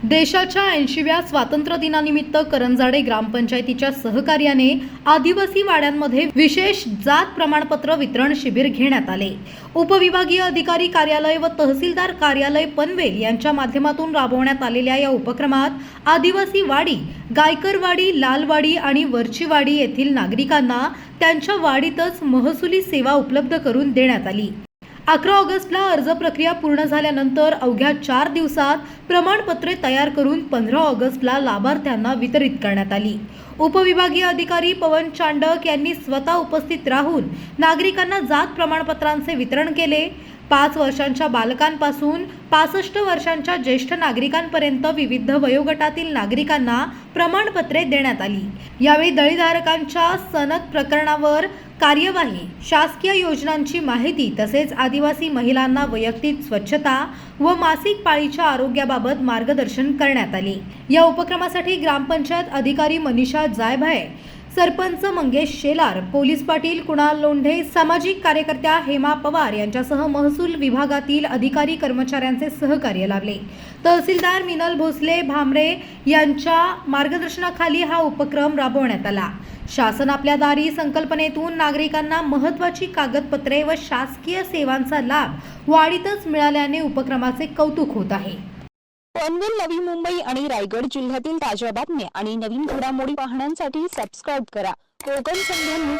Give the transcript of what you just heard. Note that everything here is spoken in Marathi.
देशाच्या 80व्या स्वातंत्र्य दिनानिमित्त करंजाडे ग्रामपंचायतीच्या सहकार्याने आदिवासी वाड्यांमध्ये विशेष जात प्रमाणपत्र वितरण शिबिर घेण्यात आले। उपविभागीय अधिकारी कार्यालय व तहसीलदार कार्यालय पनवेल यांच्या माध्यमातून राबवण्यात आलेल्या या उपक्रमात आदिवासी वाडी, गायकरवाडी, लालवाडी आणि वरचीवाडी येथील नागरिकांना त्यांच्या वाडीतच महसुली सेवा उपलब्ध करून देण्यात आली। 11 ऑगस्टला अर्ज प्रक्रिया पूर्ण झाल्यानंतर अवघ्या 4 दिवसात प्रमाणपत्रे तयार करून 15 ऑगस्टला लाभार्थ्यांना वितरित करण्यात आली। उपविभागीय अधिकारी पवन चांडक यांनी स्वतः उपस्थित राहून नागरिकांना जात प्रमाणपत्रांचे वितरण केले। 5 वर्षांच्या बालकांपासून 65 वर्षांच्या ज्येष्ठ नागरिकांपर्यंत विविध वयोगटातील नागरिकांना प्रमाणपत्रे देण्यात आली। यावेळी दळीधारकांच्या सनद प्रकरणावर कार्यवाही, शासकीय योजनांची माहिती तसेच आदिवासी महिलांना वैयक्तिक स्वच्छता व मासिक पाळीच्या आरोग्याबाबत मार्गदर्शन करण्यात आले। या उपक्रमासाठी ग्रामपंचायत अधिकारी मनीषा जायभाये, सरपंच मंगेश शेलार, पोलीस पाटील कुणाल लोंढे, सामाजिक कार्यकर्त्या हेमा पवार यांच्यासह महसूल विभागातील अधिकारी कर्मचाऱ्यांचे सहकार्य लाभले। तहसीलदार मिनल भोसले भामरे यांच्या मार्गदर्शनाखाली हा उपक्रम राबवण्यात आला। शासन आपल्या दारी संकल्पनेतून नागरिकांना महत्त्वाची कागदपत्रे व शासकीय सेवांचा लाभ वाढीतच मिळाल्याने उपक्रमाचे कौतुक होत आहे। पनवेल, नवी मुंबई आणि रायगड जिल्ह्यातील ताज्या बातम्या आणि नवीन घडामोडी पाहण्यासाठी सबस्क्राइब करा कोकण संध्या न्यूज।